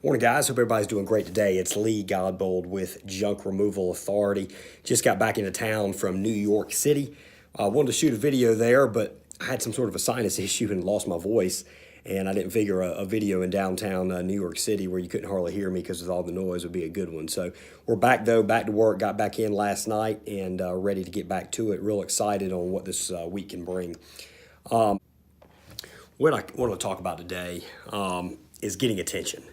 Morning, guys. Hope everybody's doing great today. It's Lee Godbold with Junk Removal Authority. Just got back into town from New York City. I wanted to shoot a video there, but I had some sort of a sinus issue and lost my voice. And I didn't figure a video in downtown New York City where you couldn't hardly hear me because of all the noise would be a good one. So we're back, though, back to work. Got back in last night and ready to get back to it. Real excited on what this week can bring. What I want to talk about today is getting attention.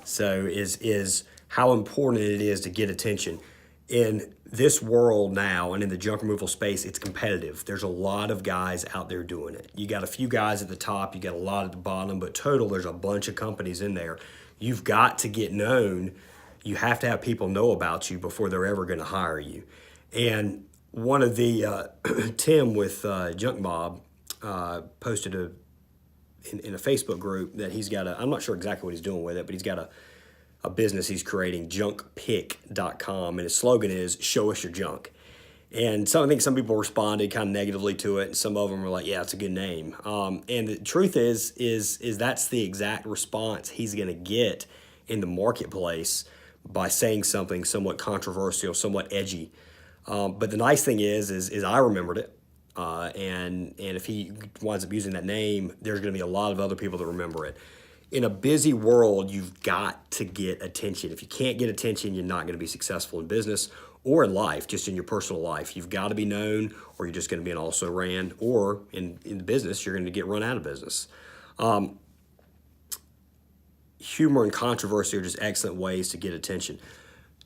So is how important it is to get attention. In this world now and in the junk removal space, it's competitive. There's a lot of guys out there doing it. You got a few guys at the top, you got a lot at the bottom, but total, there's a bunch of companies in there. You've got to get known. You have to have people know about you before they're ever going to hire you. And one of the, Tim with Junk Mob posted in a Facebook group that he's got I'm not sure exactly what he's doing with it, but he's got a business he's creating, junkpick.com, and his slogan is "Show us your junk." And I think some people responded kind of negatively to it, and some of them were like, "Yeah, it's a good name." And the truth is that's the exact response he's going to get in the marketplace by saying something somewhat controversial, somewhat edgy. But the nice thing is I remembered it. And if he winds up using that name, there's going to be a lot of other people that remember it. In a busy world, you've got to get attention. If you can't get attention, you're not going to be successful in business or in life, just in your personal life. You've got to be known, or you're just going to be an also-ran, or in business, you're going to get run out of business. Humor and controversy are just excellent ways to get attention.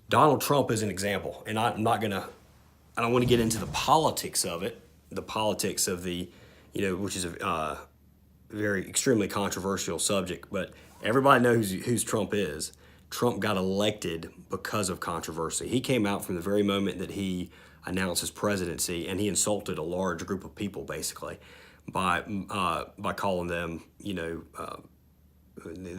Donald Trump is an example, and I don't want to get into the politics of it, which is a very extremely controversial subject, but everybody knows who's Trump is. Trump got elected because of controversy. He came out from the very moment that he announced his presidency, and he insulted a large group of people basically by calling them, the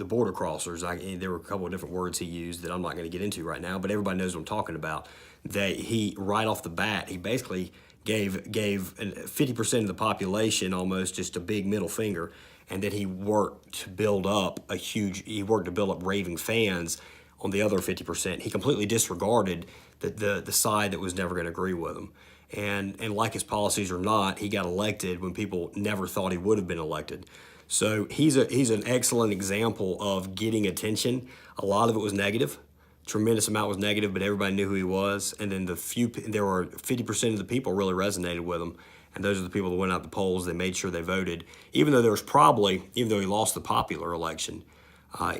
border crossers. There were a couple of different words he used that I'm not going to get into right now, but everybody knows what I'm talking about. He right off the bat, he basically gave 50% of the population almost just a big middle finger, and then he worked to build up raving fans on the other 50%. He completely disregarded the side that was never going to agree with him. And like his policies or not, he got elected when people never thought he would have been elected. So he's an excellent example of getting attention. A lot of it was negative. Tremendous amount was negative, but everybody knew who he was. And then there were 50% of the people really resonated with him. And those are the people that went out the polls. They made sure they voted. Even though he lost the popular election,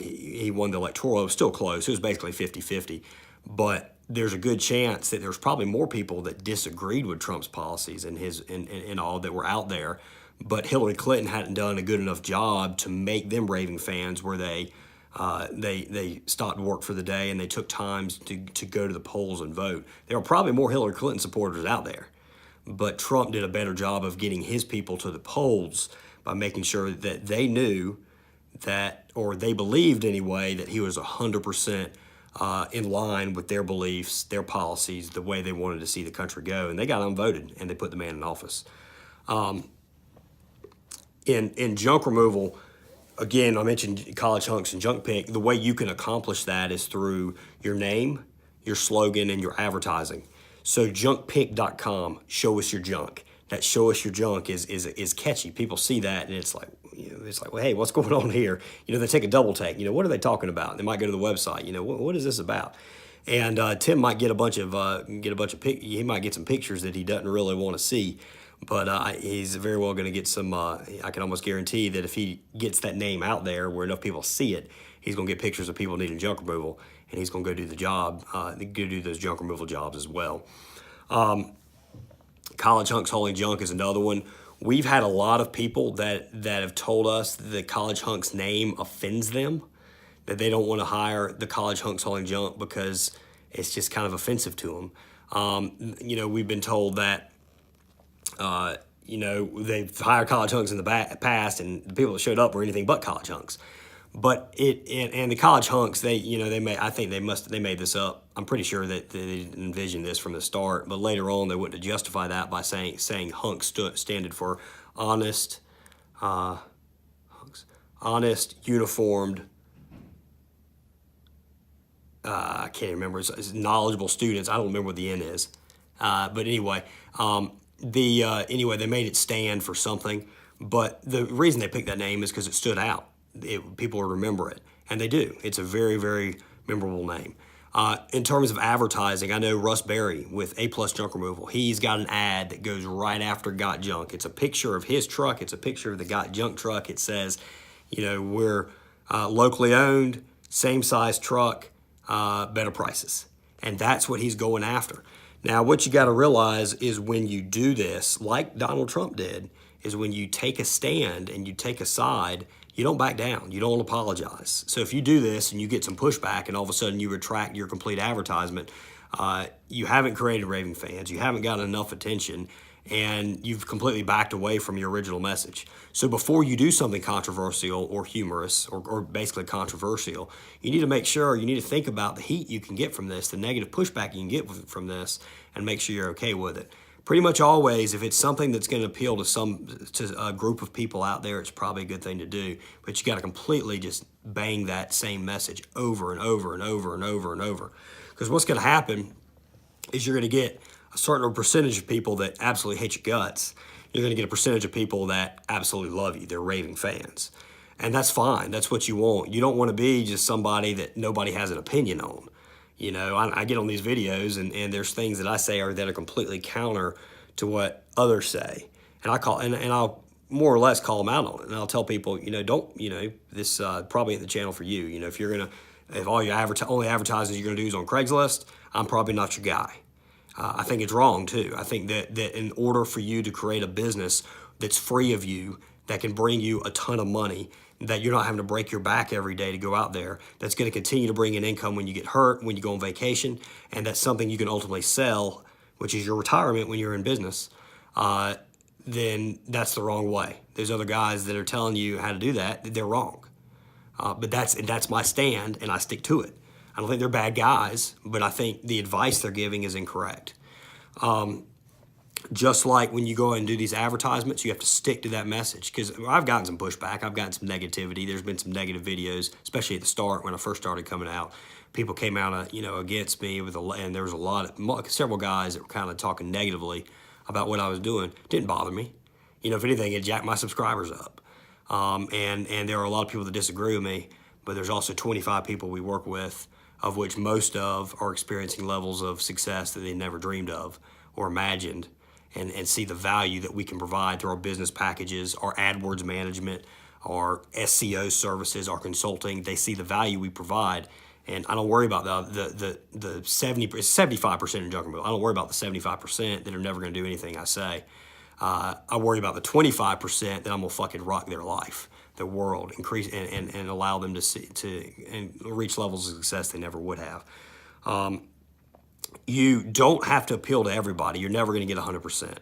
he won the electoral. It was still close. It was basically 50-50. But there's a good chance that there's probably more people that disagreed with Trump's policies and all that were out there. But Hillary Clinton hadn't done a good enough job to make them raving fans where they stopped work for the day and they took times to go to the polls and vote. There are probably more Hillary Clinton supporters out there, but Trump did a better job of getting his people to the polls by making sure that they knew that, or they believed anyway, that he was 100% in line with their beliefs, their policies, the way they wanted to see the country go. And they got unvoted and they put the man in office. In junk removal, again, I mentioned college hunks and junk pick. The way you can accomplish that is through your name, your slogan, and your advertising. So junkpick.com, show us your junk. That show us your junk is catchy. People see that and it's like, well, hey, what's going on here? They take a double take. What are they talking about? They might go to the website. What is this about? And Tim might get he might get some pictures that he doesn't really want to see. But he's very well going to get some, I can almost guarantee that if he gets that name out there where enough people see it, he's going to get pictures of people needing junk removal, and he's going to go do the job, go do those junk removal jobs as well. College hunks hauling junk is another one. We've had a lot of people that have told us that the college hunks name offends them, that they don't want to hire the college hunks hauling junk because it's just kind of offensive to them. We've been told that they've hired college hunks in the past, and the people that showed up were anything but college hunks. But the college hunks, they made this up. I'm pretty sure that they didn't envision this from the start, but later on they went to justify that by saying hunks stood for honest, uniformed I can't remember, it's knowledgeable students. I don't remember what the N is. But anyway, anyway, they made it stand for something. But the reason they picked that name is because it stood out. People will remember it. And they do. It's a very, very memorable name. In terms of advertising, I know Russ Berry with A Plus Junk Removal. He's got an ad that goes right after Got Junk. It's a picture of his truck. It's a picture of the Got Junk truck. It says, you know, we're locally owned, same size truck, better prices. And that's what he's going after. Now, what you got to realize is when you do this, like Donald Trump did, is when you take a stand and you take a side, you don't back down. You don't apologize. So if you do this and you get some pushback and all of a sudden you retract your complete advertisement, you haven't created raving fans. You haven't gotten enough attention, and you've completely backed away from your original message. So before you do something controversial or humorous or basically controversial, you need to make sure, you need to think about the heat you can get from this, the negative pushback you can get from this, and make sure you're okay with it. Pretty much always, if it's something that's going to appeal to a group of people out there, it's probably a good thing to do. But you got to completely just bang that same message over and over and over and over and over. Because what's going to happen is you're going to get a certain percentage of people that absolutely hate your guts. You're going to get a percentage of people that absolutely love you. They're raving fans. And that's fine. That's what you want. You don't want to be just somebody that nobody has an opinion on. You know, I get on these videos and there's things that I say that are completely counter to what others say. And I'll more or less call them out on it. And I'll tell people, you know, this probably ain't the channel for you. You know, if all your only advertising you're going to do is on Craigslist, I'm probably not your guy. I think it's wrong too. I think that in order for you to create a business that's free of you, that can bring you a ton of money, that you're not having to break your back every day to go out there, that's going to continue to bring in income when you get hurt, when you go on vacation, and that's something you can ultimately sell, which is your retirement when you're in business, then that's the wrong way. There's other guys that are telling you how to do that, they're wrong. But that's my stand, and I stick to it. I don't think they're bad guys, but I think the advice they're giving is incorrect. Just like when you go and do these advertisements, you have to stick to that message. Because I've gotten some pushback. I've gotten some negativity. There's been some negative videos, especially at the start when I first started coming out. People came out, against me and there was several guys that were kind of talking negatively about what I was doing. Didn't bother me. If anything, it jacked my subscribers up. And there are a lot of people that disagree with me, but there's also 25 people we work with, of which most of are experiencing levels of success that they never dreamed of or imagined. And see the value that we can provide through our business packages, our AdWords management, our SEO services, our consulting. They see the value we provide, and I don't worry about the 75% in junk removal. I don't worry about the 75% that are never going to do anything I say. I worry about the 25% that I'm gonna fucking rock their life, their world, increase and allow them to reach levels of success they never would have. You don't have to appeal to everybody. You're never going to get 100%.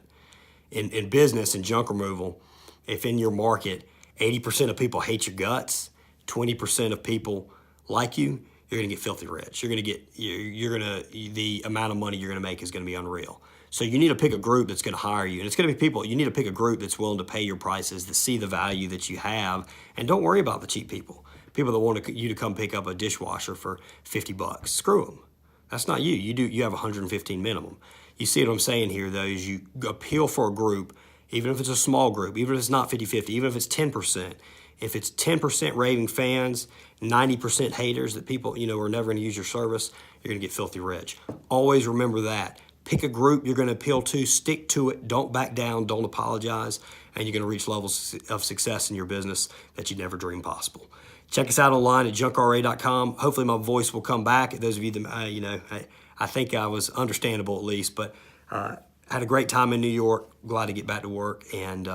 In business and junk removal, if in your market 80% of people hate your guts, 20% of people like you, you're going to get filthy rich. The amount of money you're going to make is going to be unreal. So you need to pick a group that's going to hire you. And it's going to be people, you need to pick a group that's willing to pay your prices, that see the value that you have, and don't worry about the cheap people. People that want you to come pick up a dishwasher for $50. Screw them. That's not you. You have 115 minimum. You see what I'm saying here, though, is you appeal for a group, even if it's a small group, even if it's not 50-50, even if it's 10%. If it's 10% raving fans, 90% haters that people, are never going to use your service, you're going to get filthy rich. Always remember that. Pick a group you're going to appeal to, stick to it, don't back down, don't apologize, and you're going to reach levels of success in your business that you never dreamed possible. Check us out online at junkra.com. Hopefully my voice will come back. Those of you that, I think I was understandable at least, but had a great time in New York. Glad to get back to work and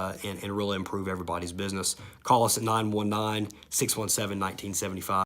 really improve everybody's business. Call us at 919-617-1975.